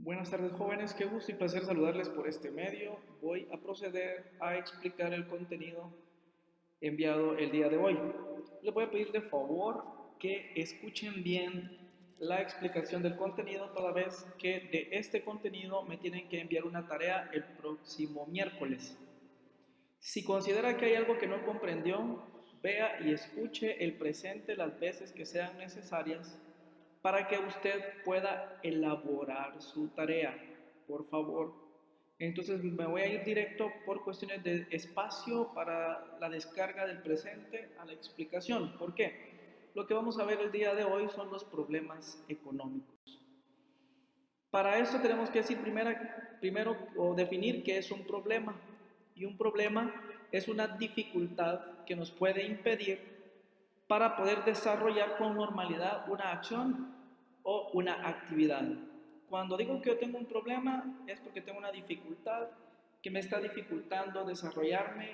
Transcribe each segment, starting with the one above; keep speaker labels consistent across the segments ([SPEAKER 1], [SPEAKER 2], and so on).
[SPEAKER 1] Buenas tardes jóvenes, qué gusto y placer saludarles por este medio. Voy a proceder a explicar el contenido enviado el día de hoy. Les voy a pedir de favor que escuchen bien la explicación del contenido, toda vez que de este contenido me tienen que enviar una tarea el próximo miércoles. Si considera que hay algo que no comprendió, vea y escuche el presente las veces que sean necesarias para que usted pueda elaborar su tarea, por favor. Entonces me voy a ir directo por cuestiones de espacio para la descarga del presente a la explicación. ¿Por qué? Lo que vamos a ver el día de hoy son los problemas económicos. Para eso tenemos que decir primero o definir qué es un problema. Y un problema es una dificultad que nos puede impedir para poder desarrollar con normalidad una acción o una actividad. Cuando digo que yo tengo un problema es porque tengo una dificultad que me está dificultando desarrollarme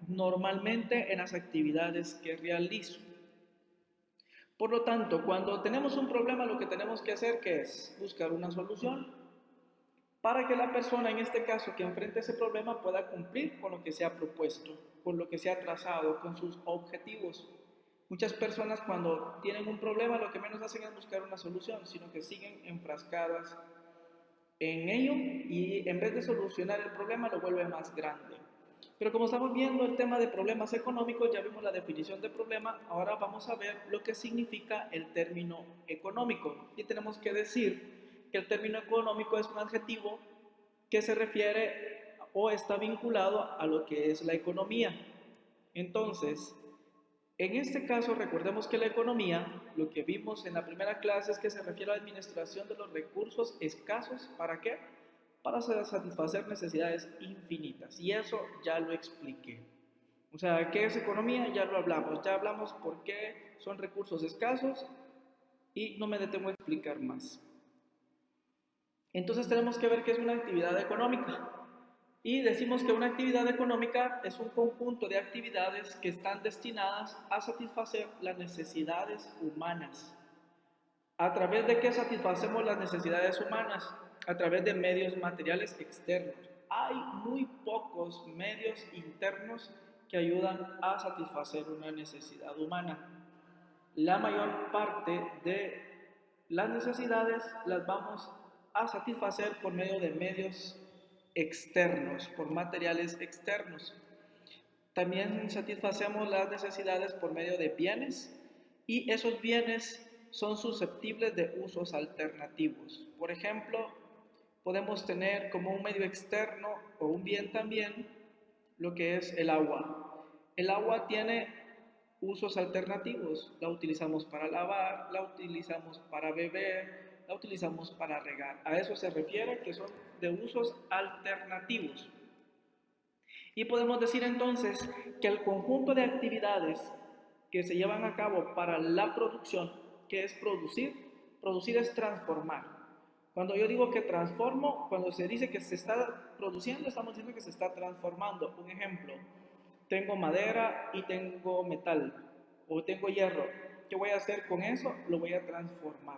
[SPEAKER 1] normalmente en las actividades que realizo. Por lo tanto, cuando tenemos un problema, lo que tenemos que hacer que es buscar una solución para que la persona, en este caso, que enfrente ese problema pueda cumplir con lo que se ha propuesto, con lo que se ha trazado, con sus objetivos. Muchas personas cuando tienen un problema lo que menos hacen es buscar una solución, sino que siguen enfrascadas en ello y en vez de solucionar el problema lo vuelve más grande. Pero como estamos viendo el tema de problemas económicos, ya vimos la definición de problema, ahora vamos a ver lo que significa el término económico. Y tenemos que decir que el término económico es un adjetivo que se refiere o está vinculado a lo que es la economía. Entonces, en este caso, recordemos que la economía, lo que vimos en la primera clase es que se refiere a la administración de los recursos escasos. ¿Para qué? Para satisfacer necesidades infinitas. Y eso ya lo expliqué. O sea, ¿qué es economía? Ya lo hablamos. Ya hablamos por qué son recursos escasos y no me detengo a explicar más. Entonces tenemos que ver qué es una actividad económica. Y decimos que una actividad económica es un conjunto de actividades que están destinadas a satisfacer las necesidades humanas. ¿A través de qué satisfacemos las necesidades humanas? A través de medios materiales externos. Hay muy pocos medios internos que ayudan a satisfacer una necesidad humana. La mayor parte de las necesidades las vamos a satisfacer por medio de medios externos, por materiales externos. También satisfacemos las necesidades por medio de bienes y esos bienes son susceptibles de usos alternativos. Por ejemplo, podemos tener como un medio externo o un bien también lo que es el agua. El agua tiene usos alternativos. La utilizamos para lavar, la utilizamos para beber, la utilizamos para regar. A eso se refiere que son de usos alternativos. Y podemos decir entonces que el conjunto de actividades que se llevan a cabo para la producción, que es producir es transformar. Cuando yo digo que transformo, cuando se dice que se está produciendo, estamos diciendo que se está transformando. Un ejemplo, tengo madera y tengo metal, o tengo hierro. ¿Qué voy a hacer con eso? Lo voy a transformar.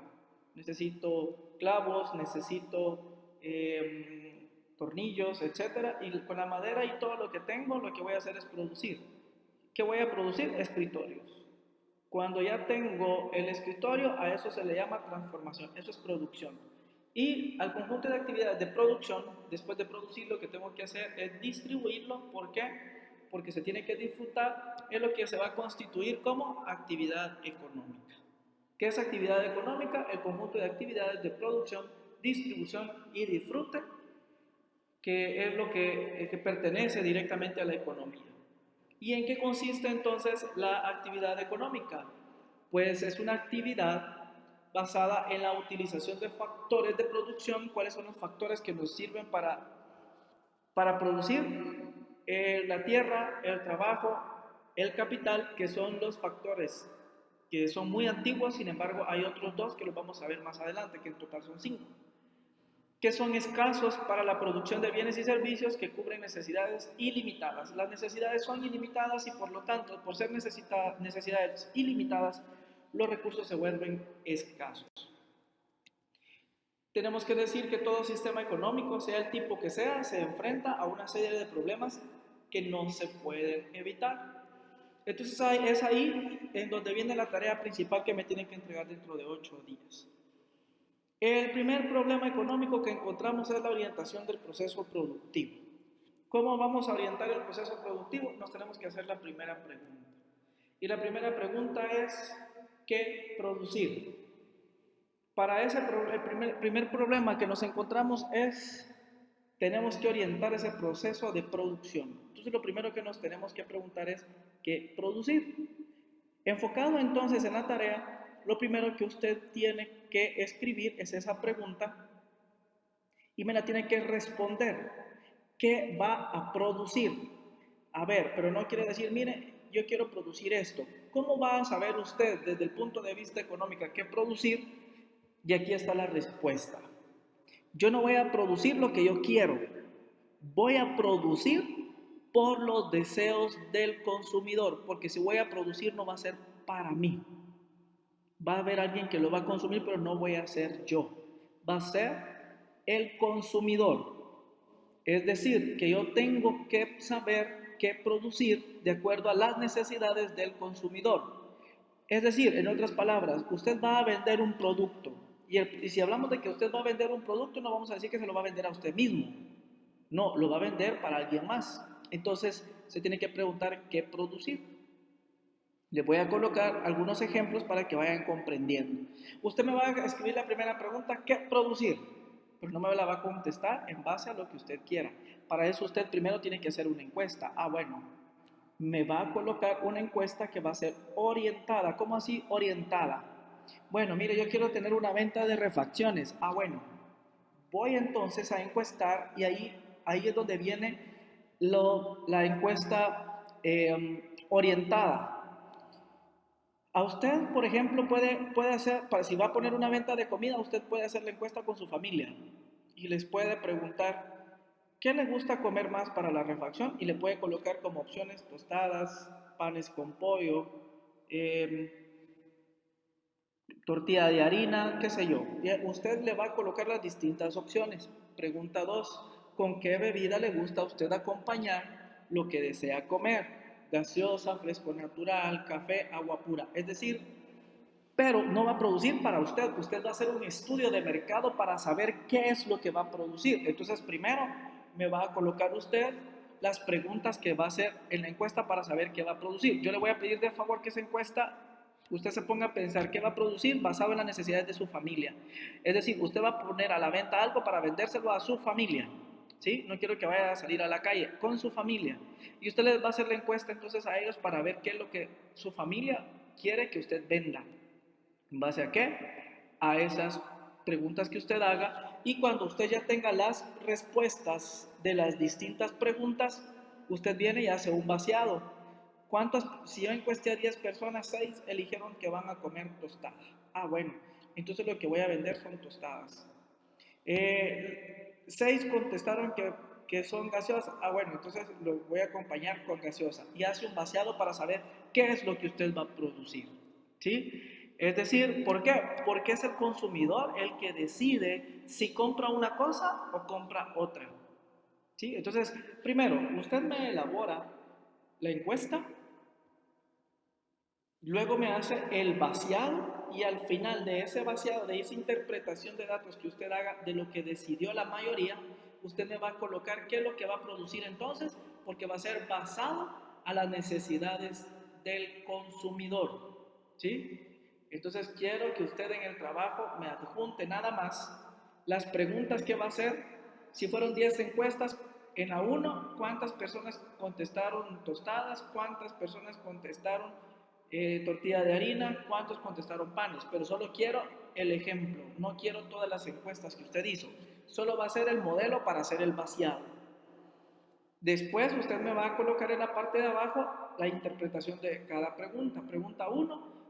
[SPEAKER 1] Necesito clavos, necesito tornillos, etcétera, y con la madera y todo lo que tengo, lo que voy a hacer es producir. ¿Qué voy a producir? Escritorios. Cuando ya tengo el escritorio, a eso se le llama transformación, eso es producción. Y al conjunto de actividades de producción, después de producir, lo que tengo que hacer es distribuirlo. ¿Por qué? Porque se tiene que disfrutar, es lo que se va a constituir como actividad económica. ¿Qué es actividad económica? El conjunto de actividades de producción, distribución y disfrute, que es lo que pertenece directamente a la economía. ¿Y en qué consiste entonces la actividad económica? Pues es una actividad basada en la utilización de factores de producción. ¿Cuáles son los factores que nos sirven para producir? La tierra, el trabajo, el capital, que son los factores que son muy antiguos. Sin embargo, hay otros dos que los vamos a ver más adelante, que en total son 5, que son escasos para la producción de bienes y servicios que cubren necesidades ilimitadas. Las necesidades son ilimitadas y por lo tanto, por ser necesidades ilimitadas, los recursos se vuelven escasos. Tenemos que decir que todo sistema económico, sea el tipo que sea, se enfrenta a una serie de problemas que no se pueden evitar. Entonces es ahí en donde viene la tarea principal que me tienen que entregar dentro de 8 días. El primer problema económico que encontramos es la orientación del proceso productivo. ¿Cómo vamos a orientar el proceso productivo? Nos tenemos que hacer la primera pregunta. Y la primera pregunta es, ¿qué producir? Para ese el primer problema que nos encontramos es, tenemos que orientar ese proceso de producción. Entonces lo primero que nos tenemos que preguntar es, ¿qué producir? Enfocado entonces en la tarea, lo primero que usted tiene que escribir es esa pregunta y me la tiene que responder. ¿Qué va a producir? A ver, pero no quiere decir, mire, yo quiero producir esto. ¿Cómo va a saber usted desde el punto de vista económico qué producir? Y aquí está la respuesta. Yo no voy a producir lo que yo quiero. Voy a producir por los deseos del consumidor, porque si voy a producir no va a ser para mí. Va a haber alguien que lo va a consumir, pero no voy a ser yo. Va a ser el consumidor. Es decir, que yo tengo que saber qué producir de acuerdo a las necesidades del consumidor. Es decir, en otras palabras, usted va a vender un producto. Y si hablamos de que usted va a vender un producto, no vamos a decir que se lo va a vender a usted mismo. No, lo va a vender para alguien más. Entonces, se tiene que preguntar qué producir. Les voy a colocar algunos ejemplos para que vayan comprendiendo. Usted me va a escribir la primera pregunta, ¿qué producir? Pero no me la va a contestar en base a lo que usted quiera. Para eso usted primero tiene que hacer una encuesta. Ah, bueno, me va a colocar una encuesta que va a ser orientada. ¿Cómo así orientada? Bueno, mire, yo quiero tener una venta de refacciones. Ah, bueno, voy entonces a encuestar y ahí es donde viene la encuesta orientada. A usted, por ejemplo, puede hacer, si va a poner una venta de comida, usted puede hacer la encuesta con su familia y les puede preguntar qué le gusta comer más para la refacción y le puede colocar como opciones tostadas, panes con pollo, eh, tortilla de harina, qué sé yo. Y usted le va a colocar las distintas opciones. Pregunta 2. ¿Con qué bebida le gusta a usted acompañar lo que desea comer? Gaseosa, fresco natural, café, agua pura. Es decir, pero no va a producir para usted. Usted va a hacer un estudio de mercado para saber qué es lo que va a producir. Entonces, primero me va a colocar usted las preguntas que va a hacer en la encuesta para saber qué va a producir. Yo le voy a pedir de favor que esa encuesta usted se ponga a pensar qué va a producir basado en las necesidades de su familia. Es decir, usted va a poner a la venta algo para vendérselo a su familia. ¿Sí? No quiero que vaya a salir a la calle con su familia. Y usted les va a hacer la encuesta entonces a ellos para ver qué es lo que su familia quiere que usted venda. ¿En base a qué? A esas preguntas que usted haga y cuando usted ya tenga las respuestas de las distintas preguntas, usted viene y hace un vaciado. ¿Cuántas? Si yo encuesté a 10 personas, 6 eligieron que van a comer tostadas. Ah, bueno, entonces lo que voy a vender son tostadas. 6 contestaron que son gaseosas. Ah, bueno, entonces lo voy a acompañar con gaseosa. Y hace un vaciado para saber qué es lo que usted va a producir. ¿Sí? Es decir, ¿por qué? Porque es el consumidor el que decide si compra una cosa o compra otra. ¿Sí? Entonces, primero, usted me elabora la encuesta, luego me hace el vaciado y al final de ese vaciado, de esa interpretación de datos que usted haga de lo que decidió la mayoría, usted me va a colocar qué es lo que va a producir entonces, porque va a ser basado a las necesidades del consumidor. ¿Sí? Entonces quiero que usted en el trabajo me adjunte nada más las preguntas que va a hacer. Si fueron 10 encuestas, en la 1, ¿cuántas personas contestaron tostadas? ¿Cuántas personas contestaron tortilla de harina? ¿Cuántos contestaron panes? Pero solo quiero el ejemplo, no quiero todas las encuestas que usted hizo. Solo va a ser el modelo para hacer el vaciado. Después usted me va a colocar en la parte de abajo la interpretación de cada pregunta. Pregunta 1,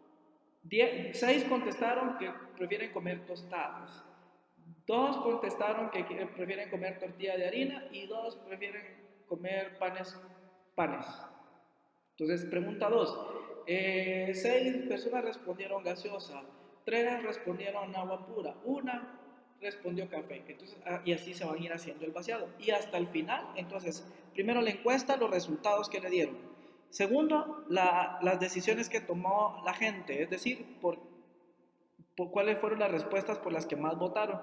[SPEAKER 1] 6 contestaron que prefieren comer tostadas. 2 contestaron que prefieren comer tortilla de harina y 2 prefieren comer panes. Entonces, pregunta 2. 6 personas respondieron gaseosa, 3 respondieron agua pura, una respondió café. Entonces, y así se van a ir haciendo el vaciado. Y hasta el final, entonces, primero la encuesta, los resultados que le dieron. Segundo, las decisiones que tomó la gente, es decir, por cuáles fueron las respuestas por las que más votaron.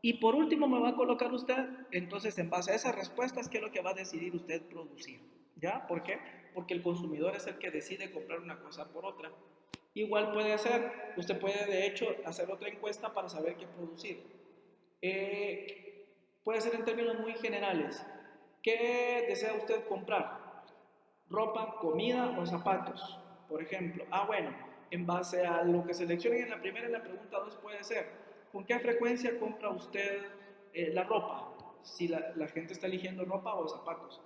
[SPEAKER 1] Y por último me va a colocar usted, entonces en base a esas respuestas, qué es lo que va a decidir usted producir. ¿Ya? ¿Por qué? Porque el consumidor es el que decide comprar una cosa por otra. Igual puede ser, usted puede de hecho hacer otra encuesta para saber qué producir. Puede ser en términos muy generales. ¿Qué desea usted comprar? ¿Ropa, comida o zapatos? Por ejemplo. Bueno, en base a lo que seleccionen en la primera y la pregunta 2 puede ser, ¿con qué frecuencia compra usted la ropa? Si la gente está eligiendo ropa o zapatos.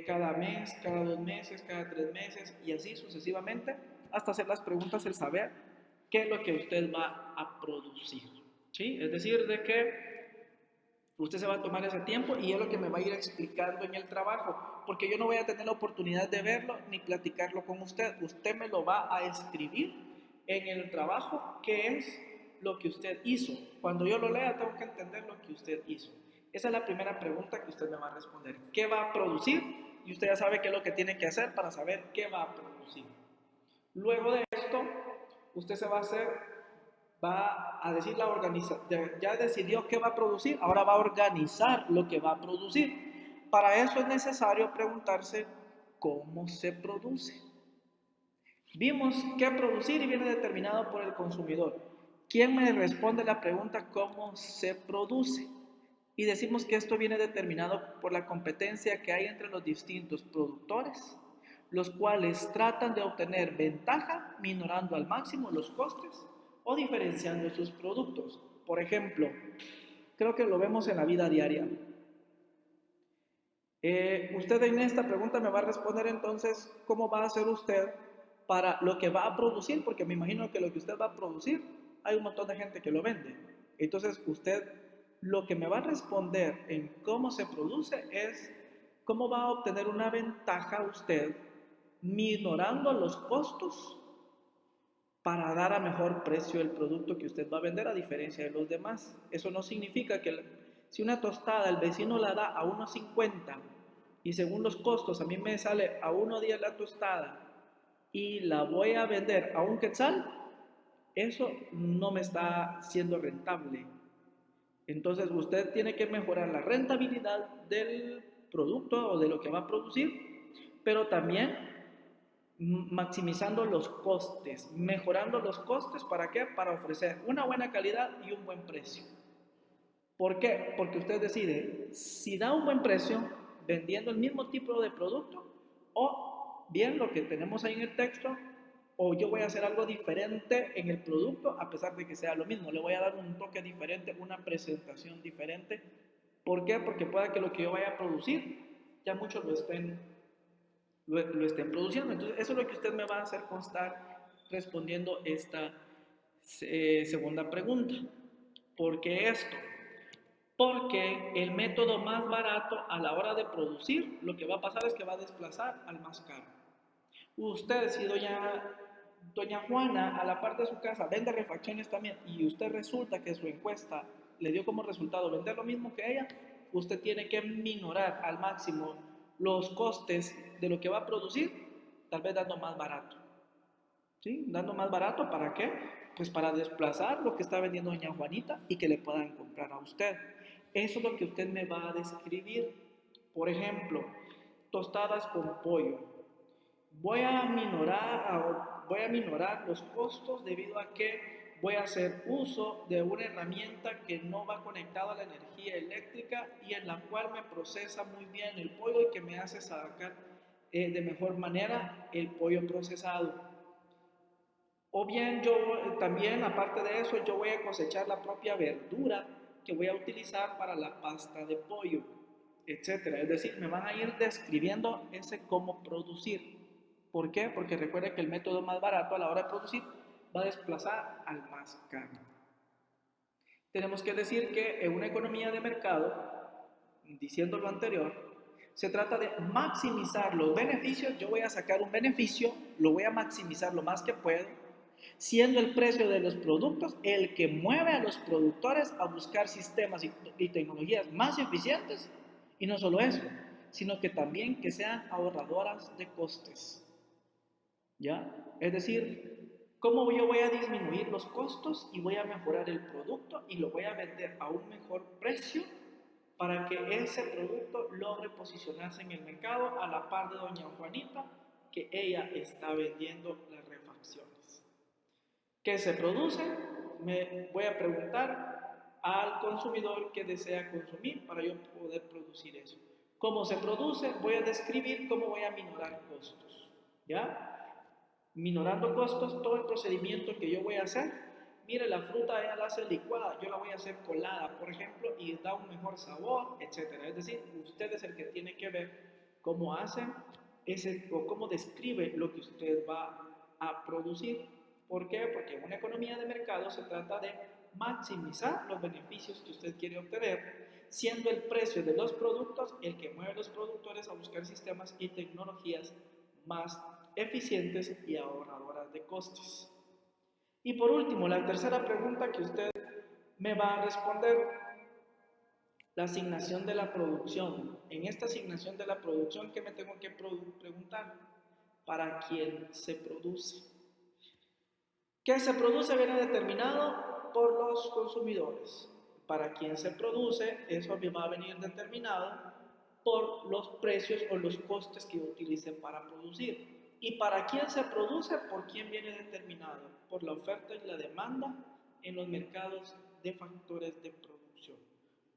[SPEAKER 1] Cada mes, cada 2 meses, cada 3 meses y así sucesivamente, hasta hacer las preguntas, el saber qué es lo que usted va a producir. ¿Sí? Es decir, de que usted se va a tomar ese tiempo y es lo que me va a ir explicando en el trabajo, porque yo no voy a tener la oportunidad de verlo ni platicarlo con usted. Usted me lo va a escribir en el trabajo, qué es lo que usted hizo. Cuando yo lo lea, tengo que entender lo que usted hizo. Esa es la primera pregunta que usted me va a responder. ¿Qué va a producir? Y usted ya sabe qué es lo que tiene que hacer para saber qué va a producir. Luego de esto, usted se va a hacer, va a decir la organización, ya decidió qué va a producir, ahora va a organizar lo que va a producir. Para eso es necesario preguntarse cómo se produce. Vimos qué producir y viene determinado por el consumidor. ¿Quién me responde la pregunta cómo se produce? Y decimos que esto viene determinado por la competencia que hay entre los distintos productores, los cuales tratan de obtener ventaja minorando al máximo los costes o diferenciando sus productos. Por ejemplo, creo que lo vemos en la vida diaria. Usted en esta pregunta me va a responder entonces cómo va a hacer usted para lo que va a producir, porque me imagino que lo que usted va a producir, hay un montón de gente que lo vende. Entonces usted lo que me va a responder en cómo se produce es cómo va a obtener una ventaja usted minorando los costos para dar a mejor precio el producto que usted va a vender a diferencia de los demás. Eso no significa que si una tostada el vecino la da a 1.50 y según los costos a mí me sale a 1.10 la tostada y la voy a vender a un quetzal, eso no me está siendo rentable. Entonces usted tiene que mejorar la rentabilidad del producto o de lo que va a producir, pero también maximizando los costes, mejorando los costes, ¿para qué? Para ofrecer una buena calidad y un buen precio. ¿Por qué? Porque usted decide si da un buen precio vendiendo el mismo tipo de producto o bien lo que tenemos ahí en el texto, o yo voy a hacer algo diferente en el producto a pesar de que sea lo mismo, le voy a dar un toque diferente, una presentación diferente. ¿Por qué? Porque pueda que lo que yo vaya a producir ya muchos lo estén produciendo. Entonces, eso es lo que usted me va a hacer constar respondiendo esta segunda pregunta. ¿Por qué esto? Porque el método más barato a la hora de producir, lo que va a pasar es que va a desplazar al más caro. Usted, si doña Juana, a la parte de su casa, vende refacciones también, y usted resulta que su encuesta le dio como resultado vender lo mismo que ella, usted tiene que minorar al máximo los costes de lo que va a producir, tal vez dando más barato. ¿Sí? Dando más barato, ¿para qué? Pues para desplazar lo que está vendiendo doña Juanita y que le puedan comprar a usted. Eso es lo que usted me va a describir. Por ejemplo, tostadas con pollo. Voy a minorar los costos debido a que voy a hacer uso de una herramienta que no va conectada a la energía eléctrica y en la cual me procesa muy bien el pollo y que me hace sacar de mejor manera el pollo procesado. O bien yo también, aparte de eso, yo voy a cosechar la propia verdura que voy a utilizar para la pasta de pollo, etcétera. Es decir, me van a ir describiendo ese cómo producir. ¿Por qué? Porque recuerde que el método más barato a la hora de producir va a desplazar al más caro. Tenemos que decir que en una economía de mercado, diciendo lo anterior, se trata de maximizar los beneficios. Yo voy a sacar un beneficio, lo voy a maximizar lo más que puedo, siendo el precio de los productos el que mueve a los productores a buscar sistemas y tecnologías más eficientes, y no solo eso, sino que también que sean ahorradoras de costes. ¿Ya? Es decir, ¿cómo yo voy a disminuir los costos y voy a mejorar el producto y lo voy a vender a un mejor precio para que ese producto logre posicionarse en el mercado a la par de doña Juanita, que ella está vendiendo las refacciones? ¿Qué se produce? Me voy a preguntar al consumidor que desea consumir para yo poder producir eso. ¿Cómo se produce? Voy a describir cómo voy a minorar costos. ¿Ya? Minorando costos, todo el procedimiento que yo voy a hacer. Mire, la fruta ella la hace licuada, yo la voy a hacer colada, por ejemplo, y da un mejor sabor, etcétera. Es decir, usted es el que tiene que ver cómo hace ese, o cómo describe lo que usted va a producir. ¿Por qué? Porque en una economía de mercado se trata de maximizar los beneficios que usted quiere obtener, siendo el precio de los productos el que mueve a los productores a buscar sistemas y tecnologías más eficientes y ahorradoras de costes. Y por último, la tercera pregunta que usted me va a responder: la asignación de la producción. En esta asignación de la producción, ¿qué me tengo que preguntar? ¿Para quién se produce? ¿Qué se produce? Viene determinado por los consumidores. ¿Para quién se produce? Eso va a venir determinado por los precios o los costes que utilicen para producir. ¿Y para quién se produce? ¿Por quién viene determinado? Por la oferta y la demanda en los mercados de factores de producción.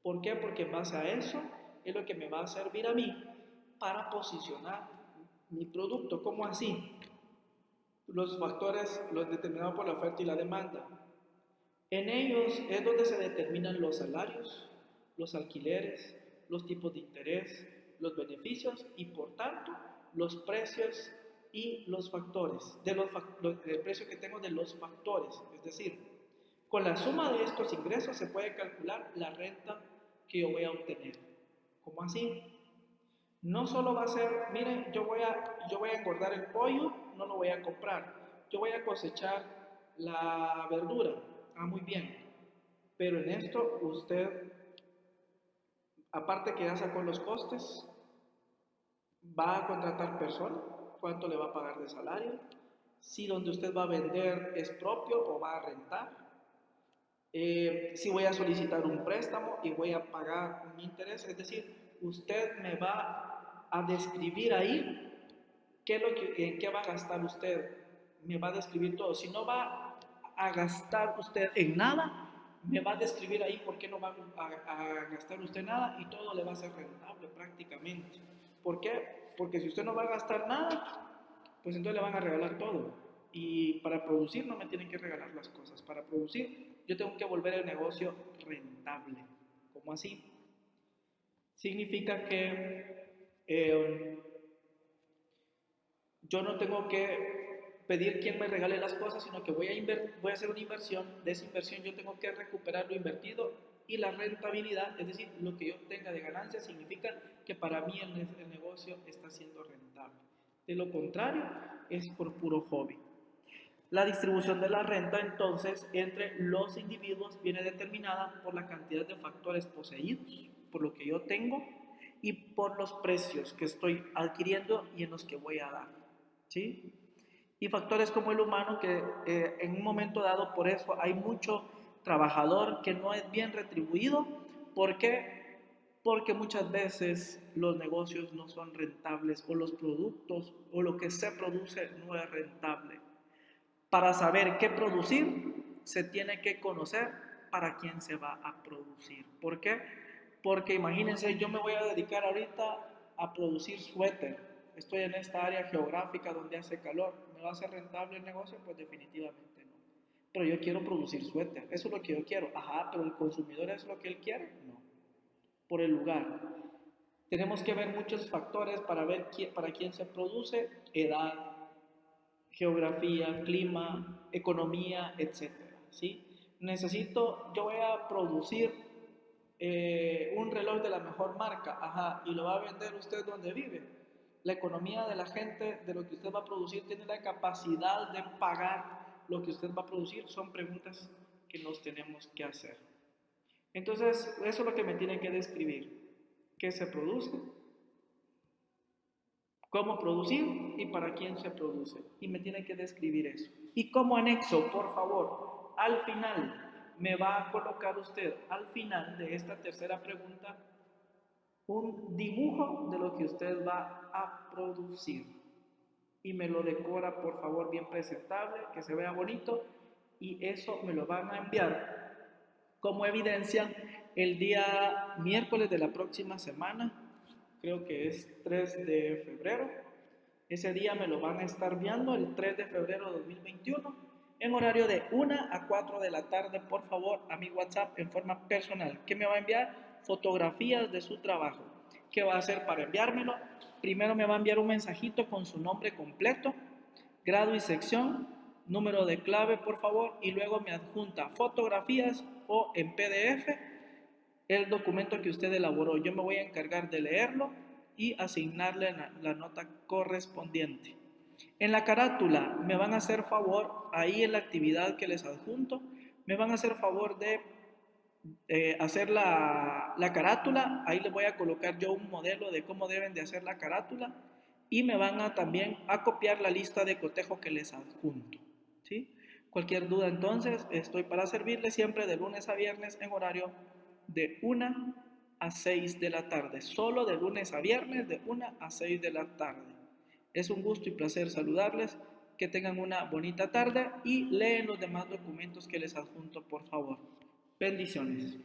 [SPEAKER 1] ¿Por qué? Porque en base a eso es lo que me va a servir a mí para posicionar mi producto. ¿Cómo así? Los factores los determinados por la oferta y la demanda. En ellos es donde se determinan los salarios, los alquileres, los tipos de interés, los beneficios y por tanto los precios y los factores, del precio que tengo de los factores. Es decir, con la suma de estos ingresos se puede calcular la renta que yo voy a obtener. ¿Cómo así? No solo va a ser, miren, yo voy a engordar el pollo, no lo voy a comprar. Yo voy a cosechar la verdura. Ah, muy bien. Pero en esto usted, aparte que ya sacó los costes, va a contratar personas, cuánto le va a pagar de salario, si donde usted va a vender es propio o va a rentar, si voy a solicitar un préstamo y voy a pagar un interés. Es decir, usted me va a describir ahí qué es en qué va a gastar usted. Me va a describir todo. Si no va a gastar usted en nada, me va a describir ahí por qué no va a gastar usted nada y todo le va a ser rentable prácticamente. ¿Por qué? Porque si usted no va a gastar nada, pues entonces le van a regalar todo. Y para producir no me tienen que regalar las cosas. Para producir yo tengo que volver el negocio rentable. ¿Cómo así? Significa que yo no tengo que pedir quién me regale las cosas, sino que voy a hacer una inversión. De esa inversión yo tengo que recuperar lo invertido y la rentabilidad, es decir, lo que yo tenga de ganancia, significa que para mí el negocio está siendo rentable. De lo contrario, es por puro hobby. La distribución de la renta, entonces, entre los individuos viene determinada por la cantidad de factores poseídos, por lo que yo tengo y por los precios que estoy adquiriendo y en los que voy a dar. ¿Sí? Y factores como el humano, que en un momento dado, por eso hay mucho trabajador que no es bien retribuido. ¿Por qué? Porque muchas veces los negocios no son rentables o los productos o lo que se produce no es rentable. Para saber qué producir, se tiene que conocer para quién se va a producir. ¿Por qué? Porque imagínense, yo me voy a dedicar ahorita a producir suéter. Estoy en esta área geográfica donde hace calor. ¿Me va a ser rentable el negocio? Pues definitivamente no. Pero yo quiero producir suéter. Eso es lo que yo quiero. Ajá, pero el consumidor es lo que él quiere. No. Por el lugar. Tenemos que ver muchos factores para ver para quién se produce: edad, geografía, clima, economía, etcétera, ¿sí? Yo voy a producir un reloj de la mejor marca, ajá, y lo va a vender usted donde vive. La economía de la gente, de lo que usted va a producir, tiene la capacidad de pagar lo que usted va a producir son preguntas que nos tenemos que hacer. Entonces, eso es lo que me tiene que describir. ¿Qué se produce? ¿Cómo producir? ¿Y para quién se produce? Y me tiene que describir eso. Y como anexo, por favor, al final, me va a colocar usted, al final de esta tercera pregunta, un dibujo de lo que usted va a producir. Y me lo decora, por favor, bien presentable, que se vea bonito. Y eso me lo van a enviar como evidencia el día miércoles de la próxima semana, creo que es 3 de febrero. Ese día me lo van a estar viendo el 3 de febrero de 2021 en horario de 1 a 4 de la tarde, por favor, a mi WhatsApp en forma personal. ¿Qué me va a enviar? Fotografías de su trabajo. ¿Qué va a hacer para enviármelo? Primero me va a enviar un mensajito con su nombre completo, grado y sección, número de clave, por favor, y luego me adjunta fotografías o en PDF el documento que usted elaboró. Yo me voy a encargar de leerlo y asignarle la nota correspondiente. En la carátula me van a hacer favor, ahí en la actividad que les adjunto, me van a hacer favor de hacer la carátula. Ahí les voy a colocar yo un modelo de cómo deben de hacer la carátula y me van a también a copiar la lista de cotejo que les adjunto, ¿sí? Cualquier duda entonces, estoy para servirles siempre de lunes a viernes en horario de 1 a 6 de la tarde, solo de lunes a viernes de 1 a 6 de la tarde. Es un gusto y placer saludarles, que tengan una bonita tarde y leen los demás documentos que les adjunto, por favor. Bendiciones.